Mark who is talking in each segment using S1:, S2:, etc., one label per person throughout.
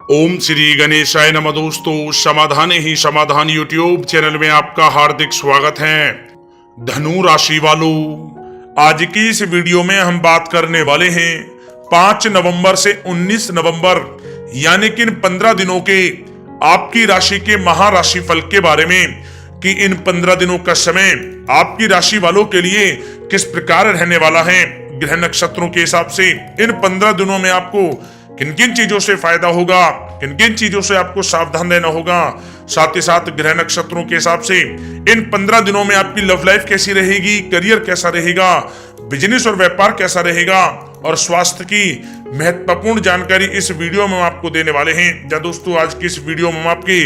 S1: ओम श्री गणेशाय नमः। दोस्तों, समाधान ही समाधान यूट्यूब चैनल में आपका हार्दिक स्वागत है। धनु राशि वालों, आज की इस वीडियो में हम बात करने वाले हैं 5 नवंबर से 19 नवंबर यानी कि इन 15 दिनों के आपकी राशि के महाराशि फल के बारे में कि इन 15 दिनों का समय आपकी राशि वालों के लिए किस प्रकार रहने वाला है। ग्रह नक्षत्रों के हिसाब से इन 15 दिनों में आपको किन किन चीजों से फायदा होगा, किन किन चीजों से आपको सावधान रहना होगा, साथ ही साथ ग्रह नक्षत्रों के हिसाब से इन 15 दिनों में आपकी लव लाइफ कैसी रहेगी, करियर कैसा रहेगा, बिजनेस और व्यापार कैसा रहेगा और स्वास्थ्य की महत्वपूर्ण जानकारी इस वीडियो में हम आपको देने वाले हैं। जा दोस्तों, आज की इस वीडियो में हम आपके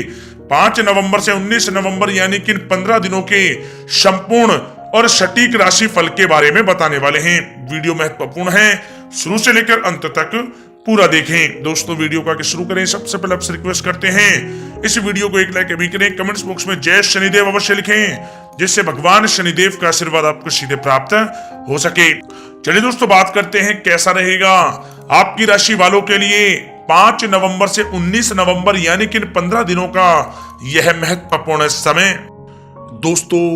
S1: 5 नवंबर से 19 नवंबर यानी कि इन 15 दिनों के संपूर्ण और सटीक राशि फल के बारे में बताने वाले हैं। वीडियो महत्वपूर्ण है, शुरू से लेकर अंत तक पूरा देखें। दोस्तों, वीडियो को आगे शुरू करें सबसे पहले आपसे रिक्वेस्ट करते हैं इस वीडियो को एक लाइक अभी करें, कमेंट्स बॉक्स में जय शनिदेव अवश्य लिखें जिससे भगवान शनिदेव का आशीर्वाद आपको सीधे प्राप्त हो सके। चलिए दोस्तों, बात करते हैं कैसा रहेगा आपकी राशि वालों के लिए 5 नवंबर से 19 नवंबर यानी कि 15 दिनों का यह महत्वपूर्ण समय। दोस्तों,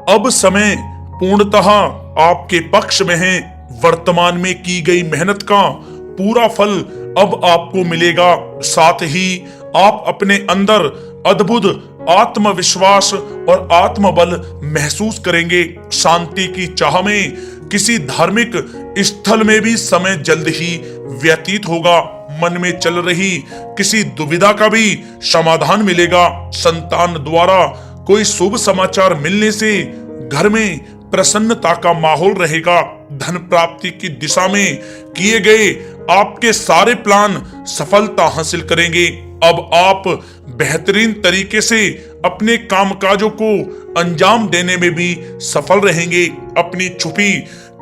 S1: अब समय पूर्णतः आपके पक्ष में है। वर्तमान में की गई मेहनत का पूरा फल अब आपको मिलेगा। साथ ही आप अपने अंदर अद्भुत आत्मविश्वास और आत्मबल महसूस करेंगे। शांति की चाह में किसी धार्मिक स्थल में भी समय जल्द ही व्यतीत होगा। मन में चल रही किसी दुविधा का भी समाधान मिलेगा। संतान द्वारा कोई शुभ समाचार मिलने से घर में प्रसन्नता का माहौल रहेगा। धन प्राप्ति की दिशा में किए गए आपके सारे प्लान सफलता हासिल करेंगे। अब आप बेहतरीन तरीके से अपने कामकाजों को अंजाम देने में भी सफल रहेंगे। अपनी छुपी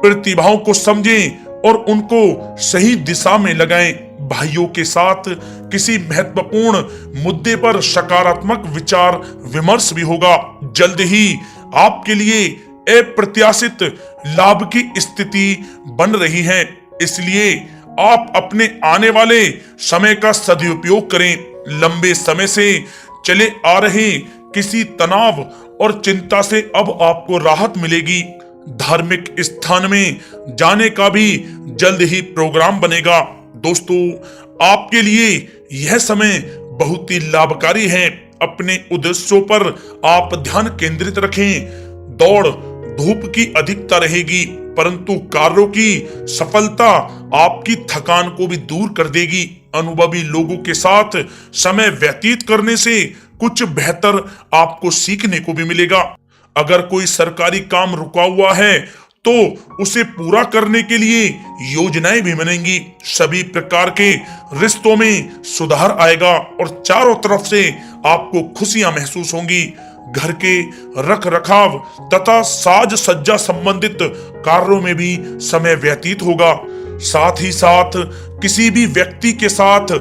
S1: प्रतिभाओं को समझें और उनको सही दिशा में लगाएं। भाइयों के साथ किसी महत्वपूर्ण मुद्दे पर सकारात्मक विचार विमर्श भी होगा। जल्द ही आपके लिए अप्रत्याशित लाभ की स्थिति बन रही है, इसलिए आप अपने आने वाले समय का सदुपयोग करें। लंबे समय से चले आ रहे किसी तनाव और चिंता से अब आपको राहत मिलेगी। धार्मिक स्थान में जाने का भी जल्द ही प्रोग्राम बनेगा। दोस्तों, आपके लिए यह समय बहुत ही लाभकारी है। अपने उद्देश्यों पर आप ध्यान केंद्रित रखें। दौड़ धूप की अधिकता रहेगी, परंतु कार्यों की सफलता आपकी थकान को भी दूर कर देगी। अनुभवी लोगों के साथ समय व्यतीत करने से कुछ बेहतर आपको सीखने को भी मिलेगा। अगर कोई सरकारी काम रुका हुआ है तो उसे पूरा करने के लिए योजनाएं भी बनेंगी। सभी प्रकार के रिश्तों में सुधार आएगा और चारों तरफ से आपको खुशियां महसूस होंगी। घर के रख रखाव तथा साज सज्जा संबंधित कार्यों में भी समय व्यतीत होगा। साथ ही साथ किसी भी व्यक्ति के साथ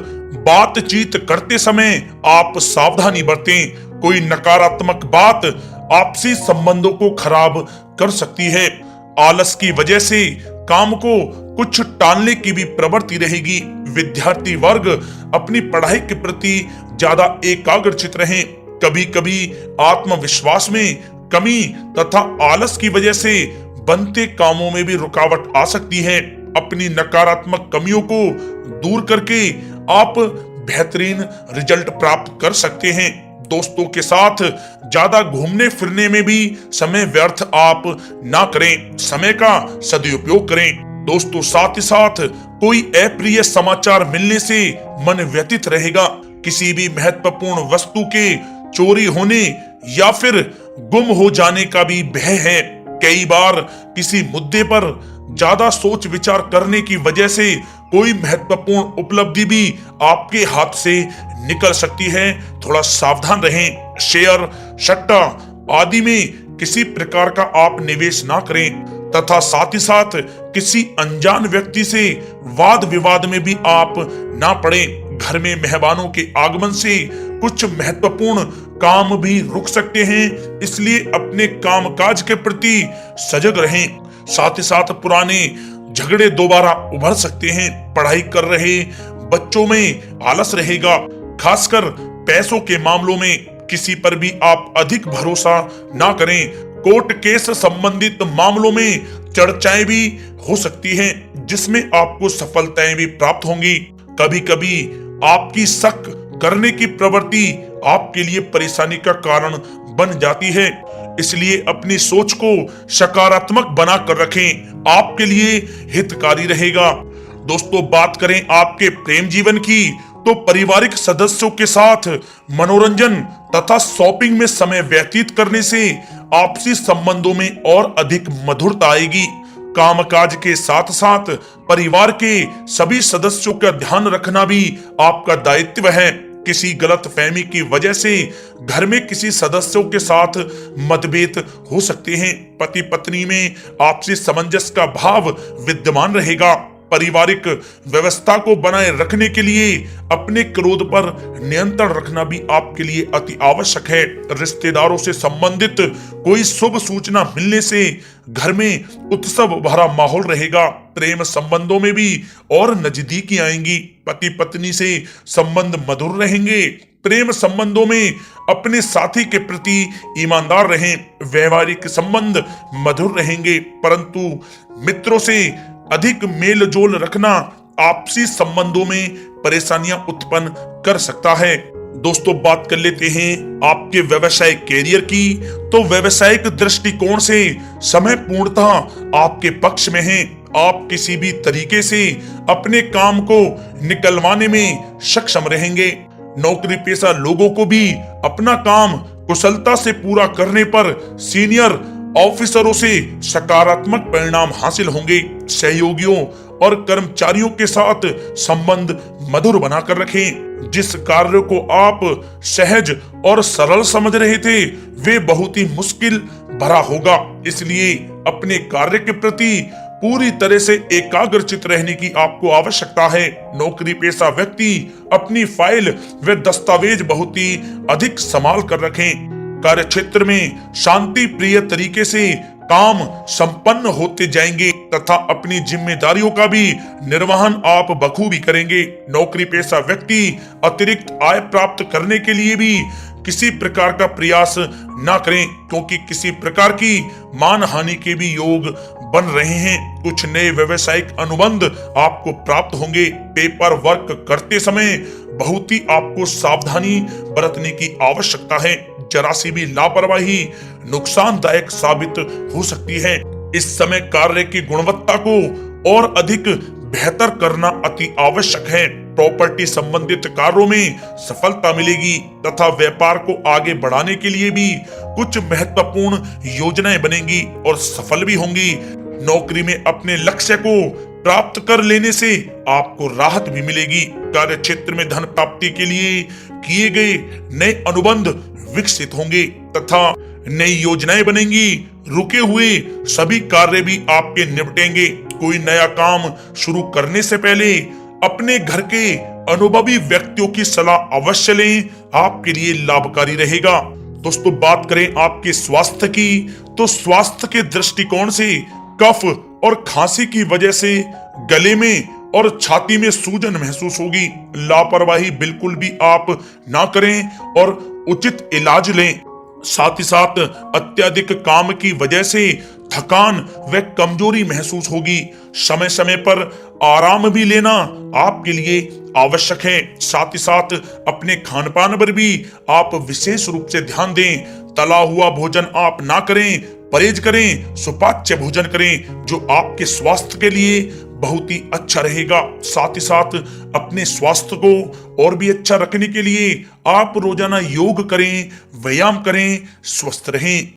S1: बातचीत करते समय आप सावधानी बरतें। कोई नकारात्मक बात आपसी संबंधों को खराब कर सकती है। आलस की वजह से काम को कुछ टालने की भी प्रवृत्ति रहेगी। विद्यार्थी वर्ग अपनी पढ़ाई के प्रति ज्यादा एकाग्रचित रहें। कभी कभी आत्मविश्वास में कमी तथा आलस की वजह से बनते कामों में भी रुकावट आ सकती है। अपनी नकारात्मक कमियों को दूर करके आप बेहतरीन रिजल्ट प्राप्त कर सकते हैं। दोस्तों के साथ ज्यादा घूमने फिरने में भी समय व्यर्थ आप ना करें, समय का सदुपयोग करें। दोस्तों, साथ ही साथ कोई अप्रिय समाचार मिलने से मन व्यतीत रहेगा। किसी भी महत्वपूर्ण वस्तु के चोरी होने या फिर गुम हो जाने का भी भय है। कई बार किसी मुद्दे पर ज्यादा सोच विचार करने की वजह से कोई महत्वपूर्ण उपलब्धि भी आपके हाथ से निकल सकती है। थोड़ा सावधान रहें। शेयर सट्टा आदि में किसी प्रकार का आप निवेश ना करें तथा साथ ही साथ किसी अनजान व्यक्ति से वाद विवाद में भी आप ना पड़ें। घर में मेहमानों के आगमन से कुछ महत्वपूर्ण काम भी रुक सकते हैं, इसलिए अपने कामकाज के प्रति सजग रहें। साथ ही साथ पुराने झगड़े दोबारा उभर सकते हैं। पढ़ाई कर रहे बच्चों में आलस रहेगा। खासकर पैसों के मामलों में किसी पर भी आप अधिक भरोसा ना करें। कोर्ट केस संबंधित मामलों में चर्चाएं भी हो सकती हैं, जिसमें आपको सफलताएं भी प्राप्त होंगी। कभी कभी आपकी शक करने की प्रवृत्ति आपके लिए परेशानी का कारण बन जाती है, इसलिए अपनी सोच को सकारात्मक बनाकर रखें, आपके लिए हितकारी रहेगा। दोस्तों, बात करें आपके प्रेम जीवन की, तो पारिवारिक सदस्यों के साथ मनोरंजन तथा शॉपिंग में समय व्यतीत करने से आपसी संबंधों में और अधिक मधुरता आएगी। कामकाज के साथ साथ परिवार के सभी सदस्यों का ध्यान रखना भी आपका दायित्व है। किसी गलतफहमी की वजह से घर में किसी सदस्यों के साथ मतभेद हो सकते हैं। पति पत्नी में आपसी सामंजस्य का भाव विद्यमान रहेगा। पारिवारिक व्यवस्था को बनाए रखने के लिए अपने क्रोध पर नियंत्रण रखना भी आपके लिए अति आवश्यक है। रिश्तेदारों से संबंधित कोई शुभ सूचना मिलने से घर में उत्सव भरा माहौल रहेगा। प्रेम संबंधों में भी और नजदीकी आएंगी। पति पत्नी से संबंध मधुर रहेंगे। प्रेम संबंधों में अपने साथी के प्रति ईमानदार रहें। वैवाहिक संबंध मधुर रहेंगे, परंतु मित्रों से अधिक मेल जोल रखना आपसी संबंधों में परेशानियां उत्पन्न कर सकता है। दोस्तों, बात कर लेते हैं आपके व्यवसायिक कैरियर की। तो व्यवसायिक दृष्टिकोण से समय पूर्णतः आपके पक्ष में है। आप किसी भी तरीके से अपने काम को निकलवाने में सक्षम रहेंगे। नौकरी पेशा लोगों को भी अपना काम कुशलता से पूरा करने पर सीनियर ऑफिसरों से सकारात्मक परिणाम हासिल होंगे। सहयोगियों और कर्मचारियों के साथ संबंध मधुर बनाकर रखें। जिस कार्य को आप सहज और सरल समझ रहे थे, वे बहुत ही मुश्किल भरा होगा। इसलिए अपने कार्य के प्रति पूरी तरह से एकाग्रचित रहने की आपको आवश्यकता है। नौकरी पेशा व्यक्ति अपनी फाइल व दस्तावेज बहुत ही अधिक संभाल कर रखें। कार्य क्षेत्र में शांति प्रिय तरीके से काम संपन्न होते जाएंगे तथा अपनी जिम्मेदारियों का भी निर्वहन आप बखूबी करेंगे। नौकरी पेशा व्यक्ति अतिरिक्त आय प्राप्त करने के लिए भी किसी प्रकार का प्रयास न करें, क्योंकि किसी प्रकार की मान हानि के भी योग बन रहे हैं। कुछ नए व्यवसायिक अनुबंध आपको प्राप्त होंगे। पेपर वर्क करते समय बहुत ही आपको सावधानी बरतने की आवश्यकता है। जरा सी भी लापरवाही नुकसानदायक साबित हो सकती है। इस समय कार्य की गुणवत्ता को और अधिक बेहतर करना अति आवश्यक है। प्रॉपर्टी संबंधित कार्यों में सफलता मिलेगी तथा व्यापार को आगे बढ़ाने के लिए भी कुछ महत्वपूर्ण योजनाएं बनेंगी और सफल भी होंगी। नौकरी में अपने लक्ष्य को प्राप्त कर लेने से आपको राहत भी मिलेगी। कार्य क्षेत्र में धन प्राप्ति के लिए किए गए नए अनुबंध विकसित होंगे तथा नई योजनाएं बनेंगी। रुके हुए सभी कार्य भी आपके निपटेंगे। कोई नया काम शुरू करने से पहले अपने घर के अनुभवी व्यक्तियों की सलाह अवश्य लें, आपके लिए लाभकारी रहेगा। दोस्तों, बात करें आपके स्वास्थ्य की, तो स्वास्थ्य के दृष्टिकोण से कफ और खांसी की वजह से गले में और छाती में सूजन महसूस होगी। लापरवाही बिल्कुल भी आप ना करें और उचित इलाज लें। साथ ही साथ अत्यधिक काम की वजह से थकान व कमजोरी महसूस होगी। समय समय पर आराम भी लेना आपके लिए आवश्यक है। साथ ही साथ अपने खान पान पर भी आप विशेष रूप से ध्यान दें। तला हुआ भोजन आप ना करें, परहेज करें, सुपाच्य भोजन करें, जो आपके स्वास्थ्य के लिए बहुत ही अच्छा रहेगा। साथ ही साथ अपने स्वास्थ्य को और भी अच्छा रखने के लिए आप रोजाना योग करें, व्यायाम करें, स्वस्थ रहें।